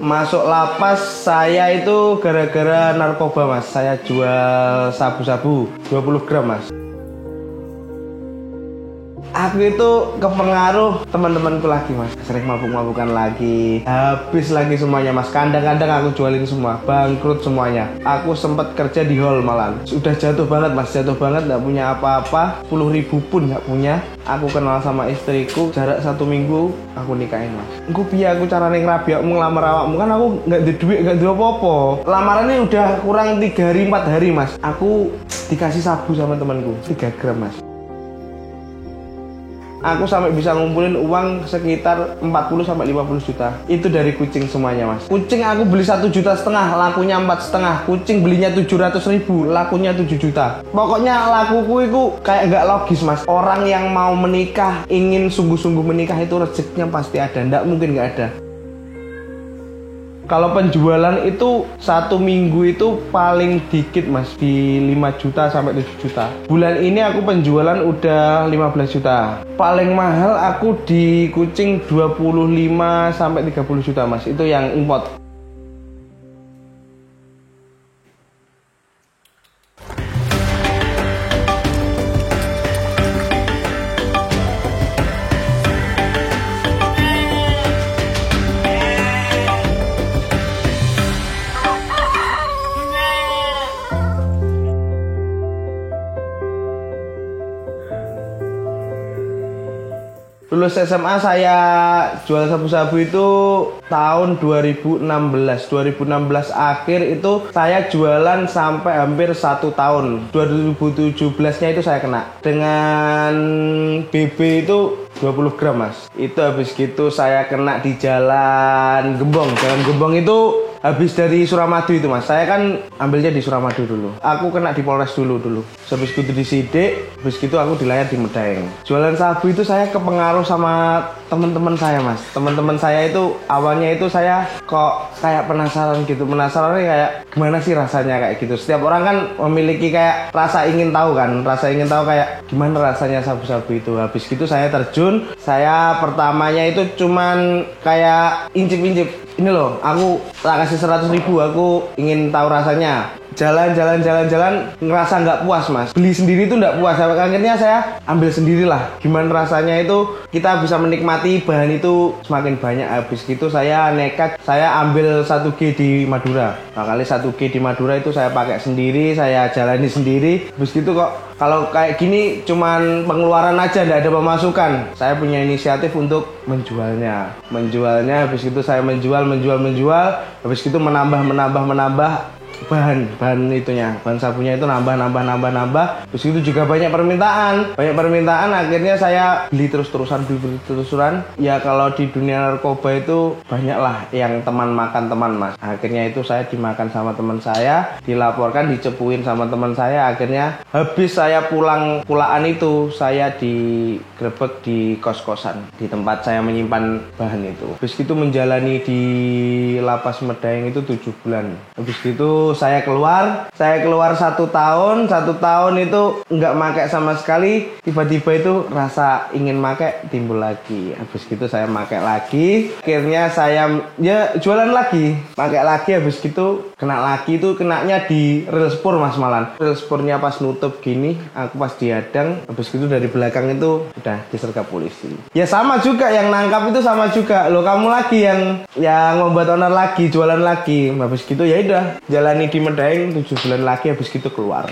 Masuk lapas saya itu gara-gara narkoba mas. Saya jual sabu-sabu 20 gram mas. Aku itu kepengaruh teman-temanku lagi mas. Sering mabuk-mabukan lagi. Habis lagi semuanya mas. Kadang-kadang aku jualin semua. Bangkrut semuanya. Aku sempat kerja di hall malam. Sudah jatuh banget mas. Jatuh banget, gak punya apa-apa. 10.000 pun gak punya. Aku kenal sama istriku. Jarak 1 minggu aku nikahin mas. Aku biar aku caranya ngerabi aku ngelamar awakmu. Kan aku gak ada duit, gak ada apa-apa. Lamarannya udah kurang 3 hari 4 hari mas. Aku dikasih sabu sama temanku 3 gram mas. Aku sampai bisa ngumpulin uang sekitar 40-50 juta. Itu dari kucing semuanya mas. Kucing aku beli 1,5 juta, lakunya 4,5. Kucing belinya 700.000, lakunya 7 juta. Pokoknya lakuku itu kayak nggak logis mas. Orang yang mau menikah, ingin sungguh-sungguh menikah itu rezekinya pasti ada. Nggak mungkin nggak ada. Kalau penjualan itu 1 minggu itu paling dikit mas, di 5 juta sampai 7 juta. Bulan ini aku penjualan udah 15 juta. Paling mahal aku di kucing 25 sampai 30 juta mas. Itu yang import. Lulus SMA saya jual sabu-sabu itu tahun 2016. 2016 akhir itu saya jualan sampai hampir 1 tahun. 2017-nya itu saya kena dengan BB itu 20 gram mas. Itu habis gitu saya kena di Jalan Gembong. Jalan Gembong itu habis dari Suramadu itu mas. Saya kan ambilnya di Suramadu dulu. Aku kena di Polres dulu. Habis gitu disidik, habis gitu aku dilayar di Medaeng. Jualan sabu itu saya kepengaruh sama teman-teman saya mas. Teman-teman saya itu awalnya itu saya kok kayak penasaran gitu. Penasarannya kayak gimana sih rasanya kayak gitu. Setiap orang kan memiliki kayak rasa ingin tahu kan. Rasa ingin tahu kayak gimana rasanya sabu-sabu itu. Habis gitu saya terjun. Saya pertamanya itu cuman kayak incip-incip. Ini loh, aku tak kasih 100.000, aku ingin tahu rasanya. Jalan, ngerasa nggak puas mas. Beli sendiri tuh nggak puas. Akhirnya saya ambil sendirilah. Gimana rasanya itu kita bisa menikmati bahan itu semakin banyak. Habis gitu saya nekat, saya ambil 1G di Madura. Nah kali 1G di Madura itu saya pakai sendiri, saya jalani sendiri. Habis gitu kok kalau kayak gini cuman pengeluaran aja, nggak ada pemasukan. Saya punya inisiatif untuk menjualnya. Habis itu saya menjual. Habis itu menambah bahan itunya, bahan sabunya itu nambah. Terus itu juga banyak permintaan, akhirnya saya beli terus-terusan. Ya kalau di dunia narkoba itu banyak lah yang teman makan teman mas. Akhirnya itu saya dimakan sama teman saya, dilaporkan, dicepuin sama teman saya. Akhirnya habis saya pulaan itu saya digrebek di kos-kosan, di tempat saya menyimpan bahan itu. Habis itu menjalani di lapas Medaeng itu 7 bulan. Habis itu saya keluar 1 tahun itu nggak pakai sama sekali. Tiba-tiba itu rasa ingin pakai timbul lagi. Habis gitu saya pakai lagi. Akhirnya saya ya jualan lagi, pakai lagi. Habis gitu kena lagi, itu kenanya di rel spur mas malan. Rel spurnya pas nutup gini, aku pas dihadang. Habis gitu dari belakang itu udah disergap polisi. Ya sama juga, yang nangkap itu sama juga. Loh kamu lagi yang membuat owner lagi, jualan lagi. Habis gitu ya udah jalani di Medaeng 7 bulan lagi. Habis gitu keluar.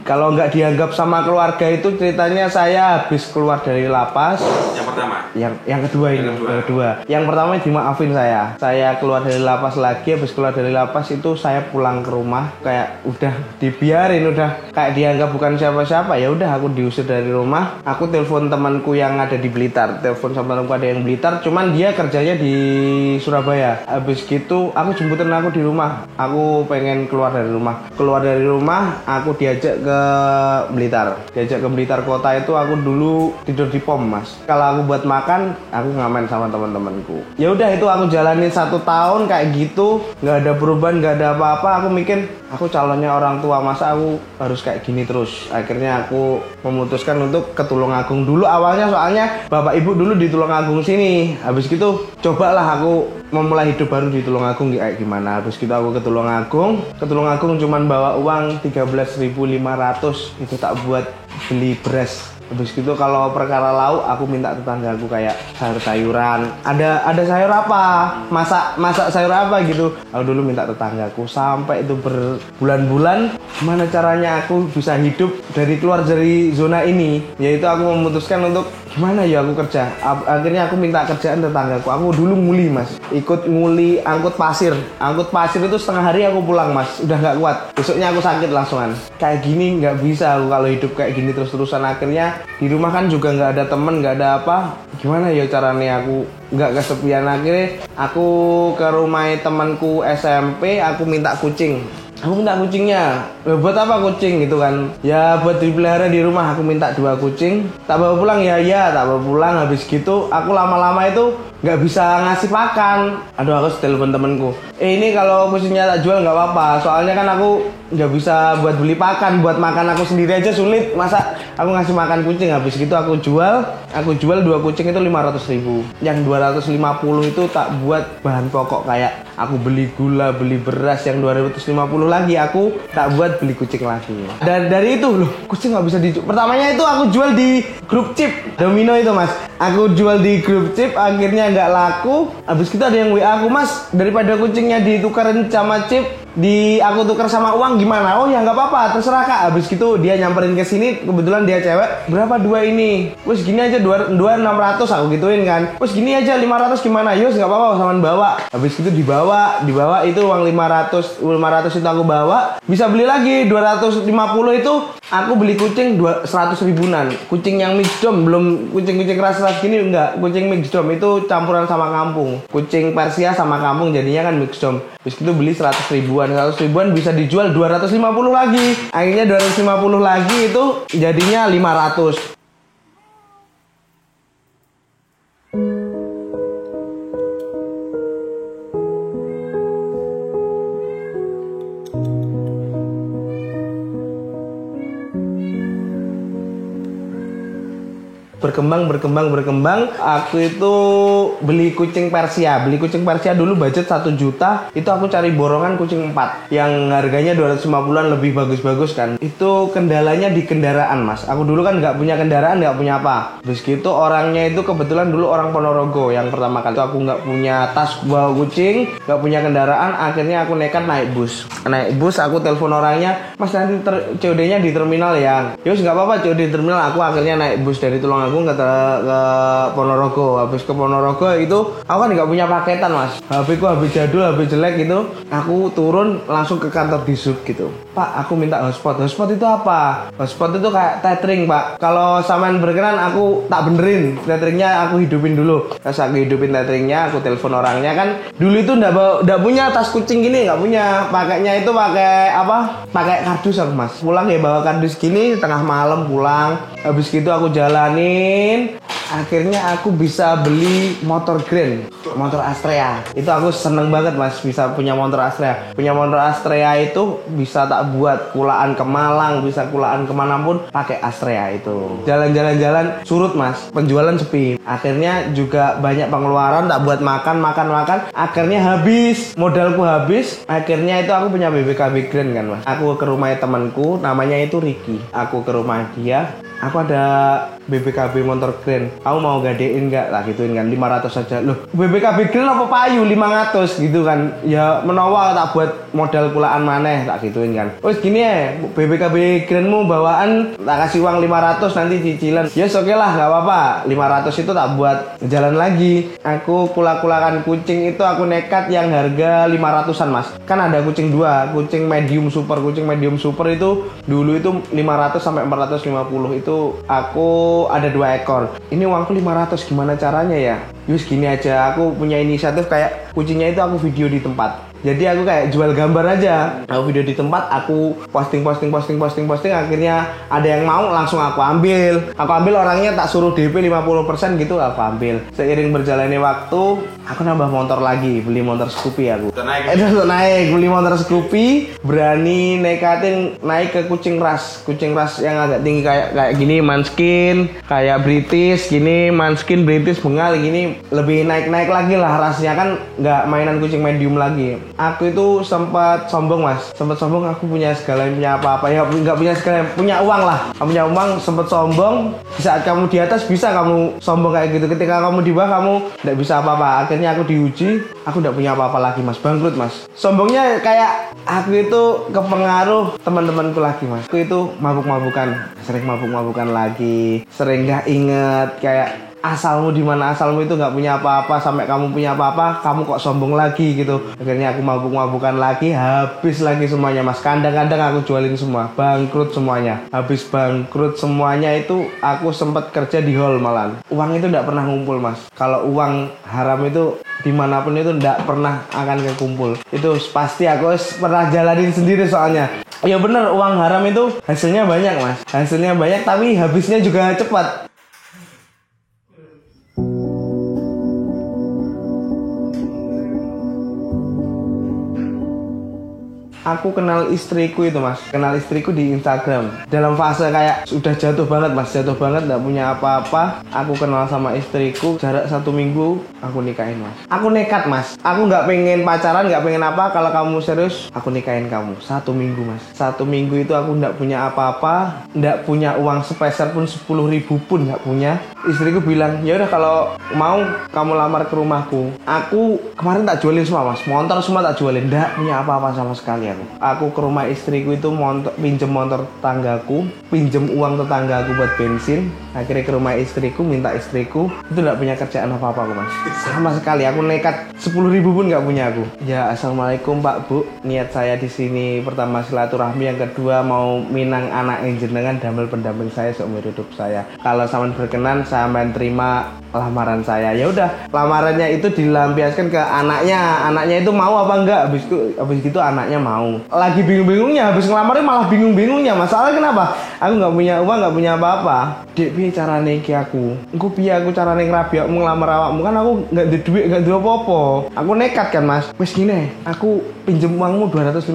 Kalau nggak dianggap sama keluarga itu ceritanya saya habis keluar dari lapas. Yang pertama? Yang kedua. Yang pertama dimaafin saya. Saya keluar dari lapas lagi, habis keluar dari lapas itu saya pulang ke rumah kayak udah dibiarin, udah kayak dianggap bukan siapa-siapa. Ya udah aku diusir dari rumah. Aku telepon temanku yang ada di Blitar. Telepon sama temanku ada yang Blitar, cuman dia kerjanya di Surabaya. Habis gitu aku jemputin aku di rumah. Aku pengen keluar dari rumah. Aku diajak ke Blitar kota itu. Aku dulu tidur di pom mas. Kalau aku aku buat makan, aku ngamen sama teman-temanku. Ya udah itu aku jalanin 1 tahun kayak gitu, nggak ada perubahan, nggak ada apa-apa. Aku mikir aku calonnya orang tua, masa aku harus kayak gini terus. Akhirnya aku memutuskan untuk ke Tulungagung dulu awalnya, soalnya bapak ibu dulu di Tulungagung sini. Habis gitu cobalah aku memulai hidup baru di Tulungagung kayak gimana. Habis gitu aku ke Tulungagung cuman bawa uang 13.500 itu tak buat beli beras. Habis gitu kalau perkara lauk aku minta tetanggaku kayak sayur-sayuran. Ada sayur apa? Masak sayur apa gitu. Aku dulu minta tetanggaku sampai itu berbulan-bulan. Gimana caranya aku bisa hidup keluar dari zona ini? Yaitu aku memutuskan untuk gimana ya aku kerja. Akhirnya aku minta kerjaan tetanggaku. Aku dulu nguli mas, ikut nguli angkut pasir. Angkut pasir itu setengah hari aku pulang mas, udah nggak kuat. Besoknya aku sakit langsungan. Kayak gini nggak bisa aku kalau hidup kayak gini terus-terusan. Akhirnya di rumah kan juga nggak ada temen, nggak ada apa. Gimana ya caranya aku nggak kesepian. Akhirnya aku ke rumah temanku SMP, aku minta kucing. Aku minta kucingnya, buat apa kucing gitu kan? Ya buat dipelihara di rumah. Aku minta 2 kucing, tak bawa pulang ya, tak bawa pulang. Habis gitu aku lama-lama itu nggak bisa ngasih makan. Aduh aku telepon temenku, ini kalau kucingnya tak jual nggak apa-apa, soalnya kan aku nggak bisa buat beli pakan, buat makan aku sendiri aja sulit, masa aku ngasih makan kucing. Habis gitu aku jual 2 kucing itu 500.000. Yang 250 itu tak buat bahan pokok, kayak aku beli gula, beli beras. Yang 250 lagi aku tak buat beli kucing lagi. Dan dari itu loh, kucing nggak bisa dijual. Pertamanya itu aku jual di grup chip Domino itu mas. Aku jual di grup chip, akhirnya nggak laku. Habis itu ada yang WA aku, mas daripada kucingnya ditukarin sama chip, aku tuker sama uang gimana? Oh ya nggak apa-apa, terserah kak. Habis gitu dia nyamperin ke sini, kebetulan dia cewek. Berapa 2 ini? Wes gini aja 2 600 aku gituin kan. Wes gini aja 500 gimana? Yus nggak apa-apa, saman bawa. Habis itu dibawa itu uang 500 itu aku bawa. Bisa beli lagi 250 itu aku beli kucing 100 ribuan. Kucing yang mixdom, belum kucing-kucing keras-keras gini enggak. Kucing mixdom itu campuran sama kampung. Kucing Persia sama kampung jadinya kan mixdom. Terus itu beli 100 ribuan bisa dijual 250 lagi. Akhirnya 250 lagi itu jadinya 500. Berkembang. Aku itu beli kucing Persia dulu budget 1 juta. Itu aku cari borongan kucing 4 yang harganya 250-an, lebih bagus-bagus kan. Itu kendalanya di kendaraan mas. Aku dulu kan nggak punya kendaraan, nggak punya apa. Terus gitu orangnya itu kebetulan dulu orang Ponorogo. Yang pertama kali itu aku nggak punya tas bawa kucing, nggak punya kendaraan. Akhirnya aku nekat naik bus. Aku telepon orangnya, mas nanti COD-nya di terminal ya. Yus nggak apa-apa, COD di terminal. Aku akhirnya naik bus dari Tulungagung ke Ponorogo. Habis ke Ponorogo itu aku kan nggak punya paketan mas. HP ku HP jadul, HP jelek gitu. Aku turun langsung ke kantor Dishub gitu. Pak, aku minta hotspot. Hotspot itu apa? Hotspot itu kayak tethering pak. Kalau sampean berkenan aku tak benerin tetheringnya, aku hidupin dulu. Terus aku hidupin tetheringnya, aku telepon orangnya kan. Dulu itu nggak punya tas kucing gini, nggak punya. Pakainya itu pakai apa? Pakai kardus aku mas. Pulang ya bawa kardus gini, tengah malam pulang. Habis gitu aku jalanin. Akhirnya aku bisa beli motor Grand, motor Astrea. Itu aku seneng banget mas, bisa punya motor Astrea. Punya motor Astrea itu bisa tak buat kulaan ke Malang, bisa kulaan kemanapun pakai Astrea itu. Jalan-jalan surut mas, penjualan sepi. Akhirnya juga banyak pengeluaran, tak buat makan. Akhirnya habis, modalku habis. Akhirnya itu aku punya BBKB Grand kan mas. Aku ke rumah temanku, namanya itu Ricky. Aku ke rumah dia. Aku ada BBKB motor Grand, aku mau gadein nggak? Lah gituin kan, 500 saja. Loh, BBKB Grand apa payu 500 gitu kan. Ya menawa tak buat modal kulaan maneh, tak gituin kan. Wes gini ya, BBKB Grandmu bawaan tak kasih uang 500 nanti cicilan. Yes oke lah, nggak apa-apa. 500 itu tak buat jalan lagi. Aku kula-kulakan kucing itu aku nekat yang harga 500-an mas. Kan ada kucing 2, kucing medium super. Kucing medium super itu dulu itu 500 sampai 450 itu aku ada 2 ekor. Ini uangku 500, gimana caranya ya? Yus gini aja, aku punya inisiatif kayak kucingnya itu aku video di tempat. Jadi aku kayak jual gambar aja. Aku video di tempat, aku posting. Akhirnya ada yang mau, langsung aku ambil. Aku ambil orangnya, tak suruh DP 50% gitu, aku ambil. Seiring berjalannya waktu, aku nambah motor lagi, beli motor Scoopy aku. Naik, beli motor Scoopy, berani nekatin naik ke kucing ras yang agak tinggi kayak gini, Manskin, kayak British gini, Manskin, British, Bengal gini, lebih naik lagi lah rasnya, kan nggak mainan kucing medium lagi. Aku itu sempat sombong mas, aku punya segala, punya apa-apa ya, nggak punya segala, punya uang lah, punya uang, sempat sombong. Di saat kamu di atas bisa kamu sombong kayak gitu, ketika kamu di bawah kamu nggak bisa apa-apa. Akhirnya aku diuji, aku nggak punya apa-apa lagi mas, bangkrut mas. Sombongnya kayak aku itu kepengaruh teman-temanku lagi mas. Aku itu sering mabuk-mabukan lagi, sering nggak inget kayak asalmu di mana, asalmu itu nggak punya apa-apa, sampai kamu punya apa-apa kamu kok sombong lagi gitu. Akhirnya aku mabuk-mabukan lagi, habis lagi semuanya mas. Kadang-kadang aku jualin semua, bangkrut semuanya. Habis bangkrut semuanya itu aku sempat kerja di hall malam. Uang itu nggak pernah ngumpul mas. Kalau uang haram itu dimanapun itu nggak pernah akan kekumpul. Itu pasti aku pernah jalanin sendiri soalnya. Ya bener, uang haram itu hasilnya banyak mas, hasilnya banyak tapi habisnya juga cepat. Aku kenal istriku itu mas, kenal istriku di Instagram. Dalam fase kayak sudah jatuh banget mas, gak punya apa-apa. Aku kenal sama istriku, jarak 1 minggu aku nikahin mas. Aku nekat mas, aku nggak pengen pacaran, nggak pengen apa. Kalau kamu serius, aku nikahin kamu. 1 minggu mas, 1 minggu itu aku nggak punya apa-apa, nggak punya uang sepeser pun, 10.000 pun nggak punya. Istriku bilang, ya udah kalau mau kamu lamar ke rumahku. Aku kemarin tak jualin semua mas, motor semua tak jualin, nggak punya apa-apa sama sekali. Aku ke rumah istriku itu pinjem motor tetanggaku, pinjem uang tetanggaku buat bensin. Akhirnya ke rumah istriku, minta istriku, itu gak punya kerjaan apa-apa aku mas, sama sekali. Aku nekat, 10.000 pun gak punya aku. Ya assalamualaikum pak bu, niat saya di sini pertama silaturahmi, yang kedua mau minang anak jenengan damel pendamping saya seumur hidup saya. Kalau sampean berkenan, sampean terima lamaran saya. Ya udah, lamarannya itu dilampiaskan ke anaknya itu mau apa enggak. Habis gitu anaknya mau. Lagi bingung-bingungnya, habis ngelamarin malah bingung-bingungnya. Masalahnya kenapa? Aku nggak punya uang, nggak punya apa-apa. Dek, piye carane iki aku? Engko piye aku carane ngrabi awakmu, ngelamar awakmu? Kan aku nggak ada duit, nggak ada apa-apa. Aku nekat kan mas. Wes gini, aku pinjem uangmu 250.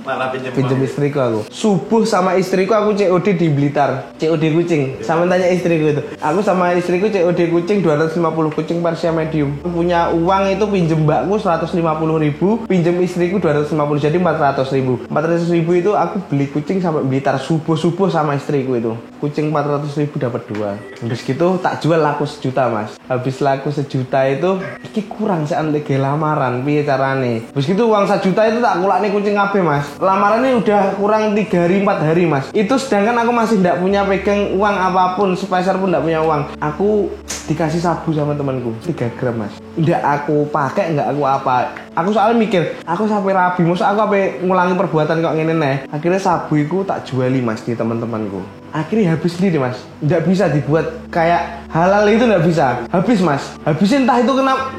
Malah pinjem istriku aku. Subuh sama istriku aku COD di Blitar, COD kucing. Sama tanya istriku itu. Aku sama istriku COD kucing 250, kucing Persia medium. Punya uang itu pinjem mbakku 150.000, pinjem istriku 250, jadi 400.000. 400.000 itu aku beli kucing sampai Blitar subuh sama istriku itu. Kucing 400.000 dapat 2. Habis gitu tak jual, laku 1 juta mas. Habis laku 1 juta itu, iki kurang seandainya lamaran, piye carane? Habis gitu uang 1 juta itu tak kulakne kucing kabeh mas. Lamarannya udah kurang 3 hari 4 hari mas. Itu sedangkan aku masih tidak punya pegang uang apapun, sepeser pun tidak punya uang. Aku dikasih sabu sama temanku 3 gram mas. Nggak aku pakai, nggak aku apa. Aku soalnya mikir, aku sampai rabi, masa aku sampai ngulangi perbuatan kok ngene nih. Akhirnya sabu itu tak juali mas di teman-temanku. Akhirnya habis sendiri mas. Nggak bisa dibuat kayak halal, itu nggak bisa. Habis mas. Habis entah itu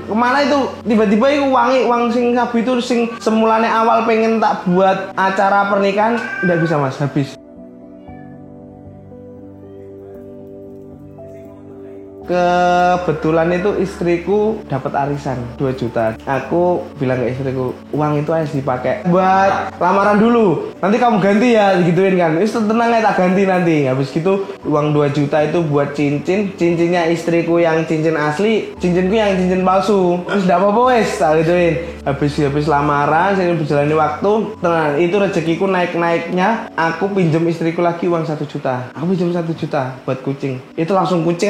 kemana itu. Tiba-tiba itu uang sing sabu itu sing semulanya awal pengen tak buat acara pernikahan, nggak bisa mas, habis. Kebetulan itu istriku dapat arisan 2 juta. Aku bilang ke istriku, uang itu harus dipakai buat lamaran dulu. Nanti kamu ganti ya, gituin kan. Tenang aja, tak ganti nanti. Habis gitu uang 2 juta itu buat cincin. Cincinnya istriku yang cincin asli, cincinku yang cincin palsu. Terus enggak apa-apa wes, tak gituin. Habis lamaran, saya berjalan waktu. Tenang, itu rezekiku naik-naiknya. Aku pinjam istriku lagi uang 1 juta. Aku pinjam 1 juta buat kucing. Itu langsung kucing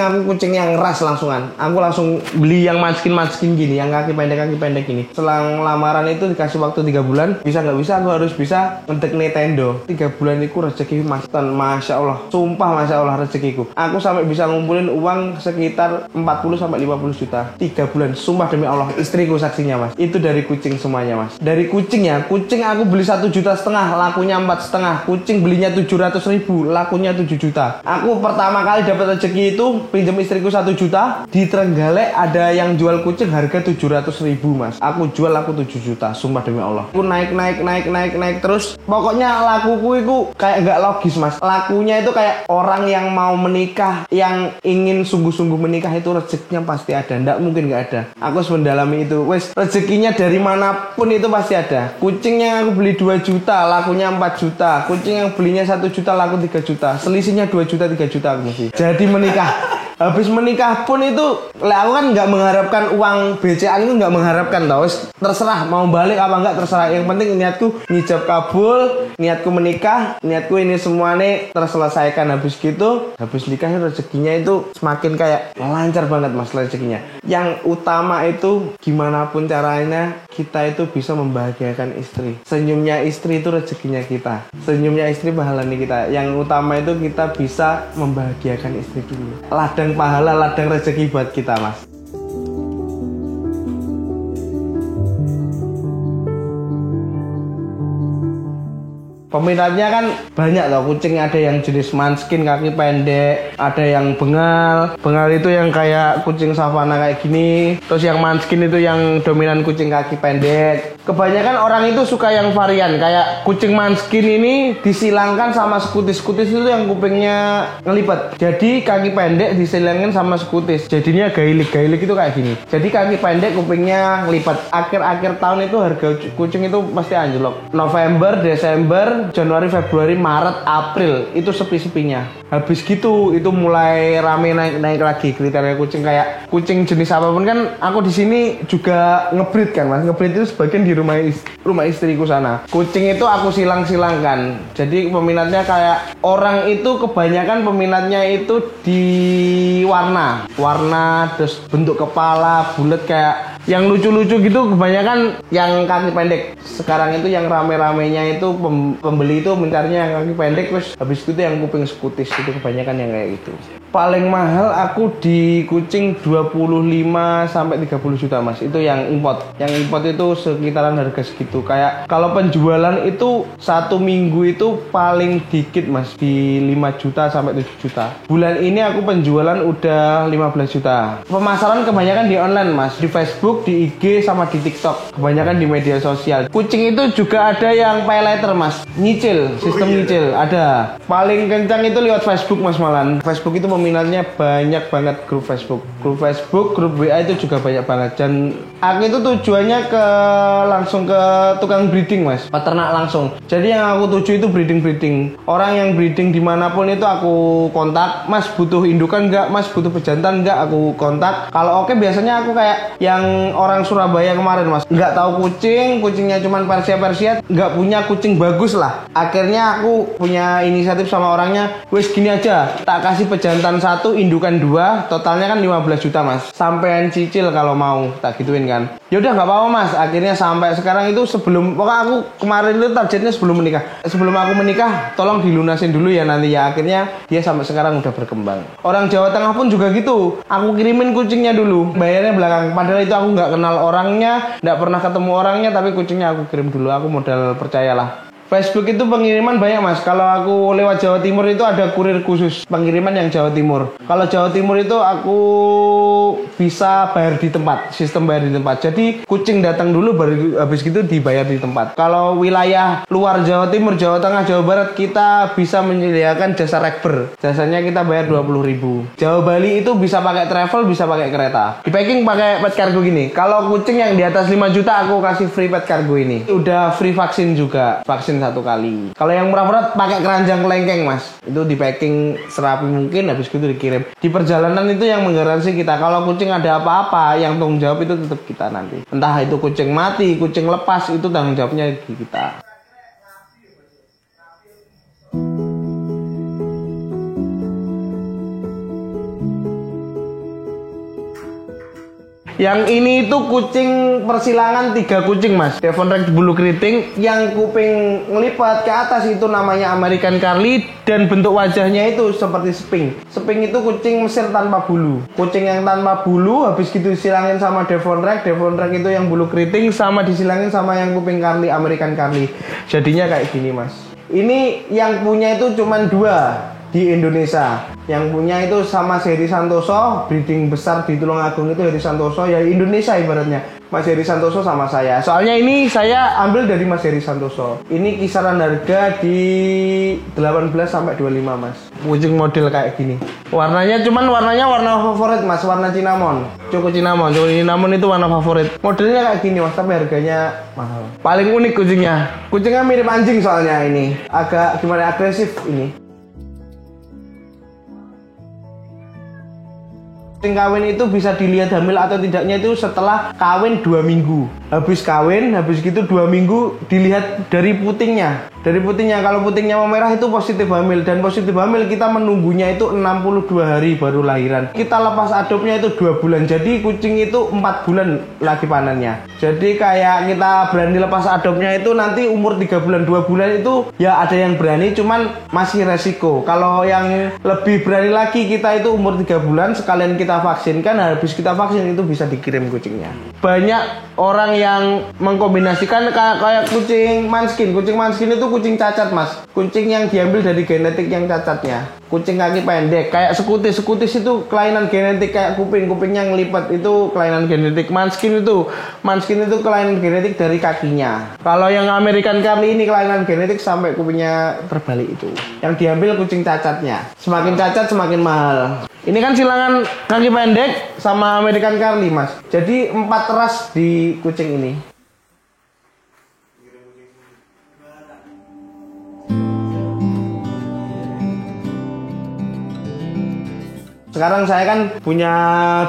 yang ras langsungan. Aku langsung beli yang manskin gini, yang kaki pendek gini. Selang lamaran itu dikasih waktu 3 bulan. Bisa nggak bisa, aku harus bisa ngetek Nintendo. 3 bulan itu rezeki mas. Masya Allah, sumpah masya Allah rezekiku. Aku sampai bisa ngumpulin uang sekitar 40-50 juta 3 bulan. Sumpah demi Allah, istriku saksinya mas. Itu dari kucing semuanya mas. Dari kucingnya, kucing aku beli 1,5 juta, lakunya 4,5. Kucing belinya 700.000, lakunya 7 juta. Aku pertama kali dapat rezeki itu pinjam istriku 1 1 juta. Di Trenggalek ada yang jual kucing harga 700.000 mas. Aku jual 7 juta, sumpah demi Allah. Aku naik terus. Pokoknya lakuku itu kayak nggak logis mas. Lakunya itu kayak orang yang mau menikah, yang ingin sungguh-sungguh menikah itu rezekinya pasti ada. Nggak mungkin nggak ada. Aku mendalami itu. Wes rezekinya dari manapun itu pasti ada. Kucing yang aku beli 2 juta, lakunya 4 juta. Kucing yang belinya 1 juta, laku 3 juta. Selisihnya 2 juta, 3 juta aku mesti. Jadi menikah. Habis menikah pun itu, aku kan nggak mengharapkan uang BCA itu, nggak mengharapkan tau. Terserah mau balik apa nggak terserah. Yang penting niatku ngijab kabul, niatku menikah, niatku ini semuanya terselesaikan. Habis gitu, habis nikah rezekinya itu semakin kayak lancar banget mas rezekinya. Yang utama itu gimana pun caranya kita itu bisa membahagiakan istri. Senyumnya istri itu rezekinya kita. Senyumnya istri pahalanya kita. Yang utama itu kita bisa membahagiakan istri dulu. Ladang pahala, ladang rezeki buat kita mas. Peminatnya kan banyak loh, kucing ada yang jenis manskin kaki pendek, ada yang bengal. Bengal itu yang kayak kucing savana kayak gini. Terus yang manskin itu yang dominan kucing kaki pendek. Kebanyakan orang itu suka yang varian, kayak kucing manskin ini disilangkan sama skutis. Skutis itu yang kupingnya ngelipet. Jadi kaki pendek disilangkan sama skutis. Jadinya gailik itu kayak gini. Jadi kaki pendek kupingnya ngelipet. Akhir-akhir tahun itu harga kucing itu pasti anjlok. November, Desember, Januari, Februari, Maret, April itu sepi-sepinya. Habis gitu itu mulai rame naik lagi kriteria kucing. Kayak kucing jenis apapun kan aku di sini juga ngebreed kan mas. Ngebreed itu sebagian di rumah istriku sana. Kucing itu aku silang-silangkan. Jadi peminatnya kayak orang itu kebanyakan peminatnya itu di warna, terus bentuk kepala bulat kayak yang lucu-lucu gitu. Kebanyakan yang kaki pendek. Sekarang itu yang rame-ramenya itu pembeli itu mencarinya yang kaki pendek, terus habis itu yang kuping skutis itu kebanyakan yang kayak gitu. Paling mahal aku di kucing 25 sampai 30 juta mas. Itu yang import. Yang import itu sekitaran harga segitu. Kayak kalau penjualan itu 1 minggu itu paling dikit mas, di 5 juta sampai 7 juta. Bulan ini aku penjualan udah 15 juta. Pemasaran kebanyakan di online mas, di Facebook, di IG sama di TikTok. Kebanyakan di media sosial. Kucing itu juga ada yang pay later mas, nyicil, sistem nyicil ada. Paling kencang itu lewat Facebook mas malan. Facebook itu peminatnya banyak banget. Grup Facebook, grup WA itu juga banyak banget. Dan aku itu tujuannya langsung ke tukang breeding mas, peternak langsung. Jadi yang aku tuju itu breeding. Orang yang breeding dimanapun itu aku kontak. Mas butuh indukan nggak? Mas butuh pejantan nggak? Aku kontak. Kalau oke biasanya aku kayak yang orang Surabaya kemarin mas, nggak tahu kucingnya cuman Persia, nggak punya kucing bagus lah. Akhirnya aku punya inisiatif sama orangnya, wes gini aja, tak kasih pejantan 1, indukan 2, totalnya kan 15 juta mas. Sampean cicil kalau mau, tak gituin kan. Yaudah nggak apa-apa mas. Akhirnya sampai sekarang itu pokoknya aku kemarin itu targetnya sebelum menikah. Sebelum aku menikah, tolong dilunasin dulu ya nanti ya. Akhirnya dia sampai sekarang udah berkembang. Orang Jawa Tengah pun juga gitu. Aku kirimin kucingnya dulu, bayarnya belakang. Padahal itu aku nggak kenal orangnya, nggak pernah ketemu orangnya, tapi kucingnya aku kirim dulu. Aku modal percayalah. Facebook itu pengiriman banyak mas. Kalau aku lewat Jawa Timur itu ada kurir khusus pengiriman yang Jawa Timur. Kalau Jawa Timur itu aku bisa bayar di tempat, sistem bayar di tempat. Jadi kucing datang dulu baru habis gitu dibayar di tempat. Kalau wilayah luar Jawa Timur, Jawa Tengah, Jawa Barat kita bisa menyediakan jasa rekber. Jasanya kita bayar 20.000. Jawa Bali itu bisa pakai travel, bisa pakai kereta. Di packing pakai pet cargo gini. Kalau kucing yang di atas 5 juta aku kasih free pet cargo ini. Udah free vaksin juga. Vaksin 1 kali. Kalau yang murah-murah pakai keranjang kelengkeng mas. Itu di packing serapi mungkin, habis itu dikirim. Di perjalanan itu yang menggaransi kita. Kalau kucing ada apa-apa, yang tanggung jawab itu tetap kita nanti. Entah itu kucing mati, kucing lepas, itu tanggung jawabnya di kita. Yang ini itu kucing persilangan 3 kucing mas. Devon Rex bulu keriting, yang kuping ngelipat ke atas itu namanya American Curly, dan bentuk wajahnya itu seperti Sphinx. Sphinx itu kucing Mesir tanpa bulu. Kucing yang tanpa bulu habis gitu disilangin sama Devon Rex. Devon Rex itu yang bulu keriting sama disilangin sama yang kuping Curly, American Curly. Jadinya kayak gini mas. Ini yang punya itu cuman 2. di Indonesia. Yang punya itu sama Heri Santoso, breeding besar di Tulungagung itu Heri Santoso, ya Indonesia ibaratnya. Mas Heri Santoso sama saya. Soalnya ini saya ambil dari Mas Heri Santoso. Ini kisaran harga di 18 sampai 25, Mas. Kucing model kayak gini. Warnanya warna favorit, Mas, warna cinnamon. Choco cinnamon itu warna favorit. Modelnya kayak gini, Mas, tapi harganya mahal. Paling unik kucingnya. Kucingnya mirip anjing soalnya ini. Agak gimana, agresif ini. Kucing kawin itu bisa dilihat hamil atau tidaknya itu setelah kawin 2 minggu. Habis kawin, habis gitu 2 minggu dilihat dari putingnya. Dari putingnya, kalau putingnya memerah itu positif hamil. Dan positif hamil kita menunggunya itu 62 hari baru lahiran. Kita lepas adopnya itu 2 bulan. Jadi kucing itu 4 bulan lagi panennya. Jadi kayak kita berani lepas adopnya itu nanti umur 3 bulan, 2 bulan itu ya ada yang berani, cuman masih resiko. Kalau yang lebih berani lagi kita itu umur 3 bulan sekalian kita vaksinkan, habis kita vaksin itu bisa dikirim kucingnya. Banyak orang yang mengkombinasikan kayak kucing manskin. Kucing manskin itu kucing cacat, Mas. Kucing yang diambil dari genetik yang cacatnya. Kucing kaki pendek kayak skutis. Skutis itu kelainan genetik kayak kupingnya ngelipat, itu kelainan genetik. Manskin itu kelainan genetik dari kakinya. Kalau yang American Curly ini kelainan genetik sampai kupingnya terbalik itu. Yang diambil kucing cacatnya. Semakin cacat semakin mahal. Ini kan silangan kaki pendek sama American Curly, Mas. Jadi 4 ras di kucing ini. Sekarang saya kan punya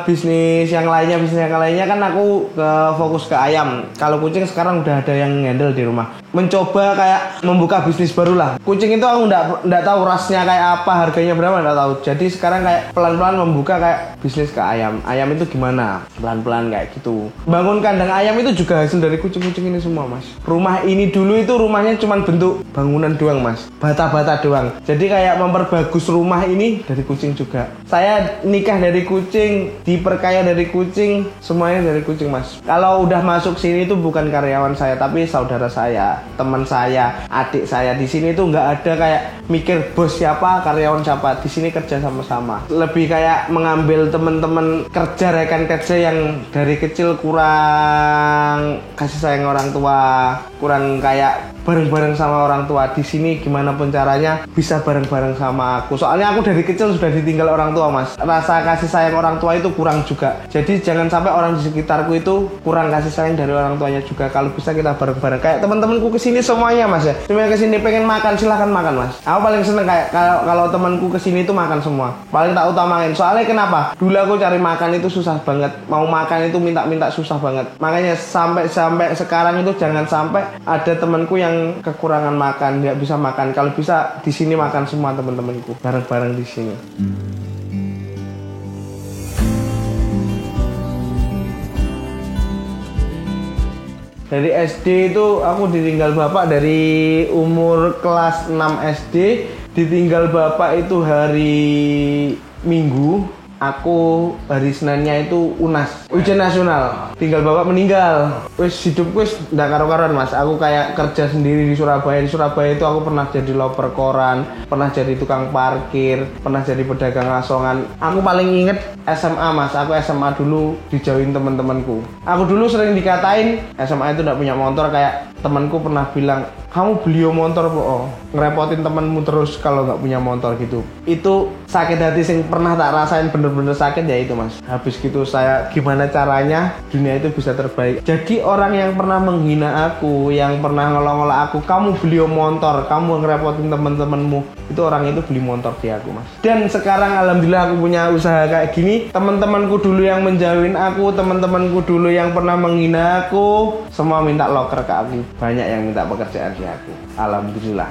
bisnis yang lainnya kan aku fokus ke ayam. Kalau kucing sekarang udah ada yang handle di rumah. Mencoba kayak membuka bisnis baru lah. Kucing itu aku nggak tahu rasnya kayak apa, harganya berapa nggak tahu. Jadi sekarang kayak pelan-pelan membuka kayak bisnis ke ayam. Ayam itu gimana? Pelan-pelan kayak gitu. Bangun kandang ayam itu juga hasil dari kucing-kucing ini semua, Mas. Rumah ini dulu itu rumahnya cuma bentuk bangunan doang, Mas. Bata-bata doang. Jadi kayak memperbagus rumah ini dari kucing juga. Saya nikah dari kucing, diperkaya dari kucing, semuanya dari kucing, Mas. Kalau udah masuk sini itu bukan karyawan saya, tapi saudara saya, teman saya, adik saya. Di sini tuh nggak ada kayak mikir bos siapa, karyawan siapa. Di sini kerja sama-sama. Lebih kayak mengambil teman-teman kerja, rekan kerja yang dari kecil kurang kasih sayang orang tua, kurang kayak bareng-bareng sama orang tua. Di sini gimana pun caranya bisa bareng-bareng sama aku. Soalnya aku dari kecil sudah ditinggal orang tua, Mas. Rasa kasih sayang orang tua itu kurang juga. Jadi jangan sampai orang di sekitarku itu kurang kasih sayang dari orang tuanya juga. Kalau bisa kita bareng-bareng. Kayak teman-temanku kesini semuanya, Mas ya. Semuanya kesini pengen makan, silahkan makan, Mas. Aku paling seneng kayak kalau temanku kesini itu makan semua. Paling tak utamain. Soalnya kenapa? Dulu aku cari makan itu susah banget. Mau makan itu minta-minta susah banget. Makanya sampai sekarang itu jangan sampai ada temanku yang kekurangan makan, nggak bisa makan. Kalau bisa di sini makan semua teman-temanku bareng-bareng di sini. Dari SD itu aku ditinggal bapak dari umur kelas 6 SD. Ditinggal bapak itu hari Minggu. Aku hari Seninnya itu UNAS, ujian nasional. Tinggal bapak meninggal. Wis hidupku wis ndak karo-karuan, Mas. Aku kayak kerja sendiri di Surabaya. Di Surabaya itu aku pernah jadi loper koran, pernah jadi tukang parkir, pernah jadi pedagang asongan. Aku paling inget SMA, Mas. Aku SMA dulu dijauhin teman-temanku. Aku dulu sering dikatain SMA itu ndak punya motor. Kayak temanku pernah bilang, kamu beli motor po, ngerepotin temanmu terus kalau nggak punya motor gitu. Itu sakit hati yang pernah tak rasain, bener-bener sakit ya itu, Mas. Habis gitu saya gimana caranya dunia itu bisa terbaik. Jadi orang yang pernah menghina aku, yang pernah ngolong-ngolong aku, kamu beli motor, kamu ngerepotin teman-temanmu, itu orang itu beli motor di aku, Mas. Dan sekarang alhamdulillah aku punya usaha kayak gini. Teman-temanku dulu yang menjauhin aku, teman-temanku dulu yang pernah menghina aku, semua minta loker ke aku. Banyak yang minta pekerjaan di aku. Alhamdulillah.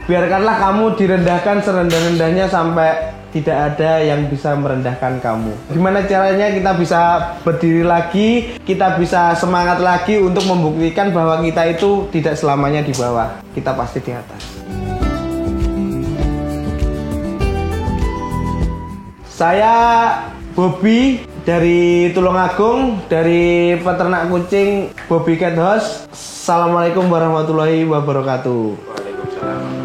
Biarkanlah kamu direndahkan serendah-rendahnya sampai tidak ada yang bisa merendahkan kamu. Gimana caranya kita bisa berdiri lagi, kita bisa semangat lagi untuk membuktikan bahwa kita itu tidak selamanya di bawah. Kita pasti di atas. Saya Bobby dari Tulungagung, dari peternak kucing Bobby Cat House. Assalamualaikum warahmatullahi wabarakatuh. Waalaikumsalam.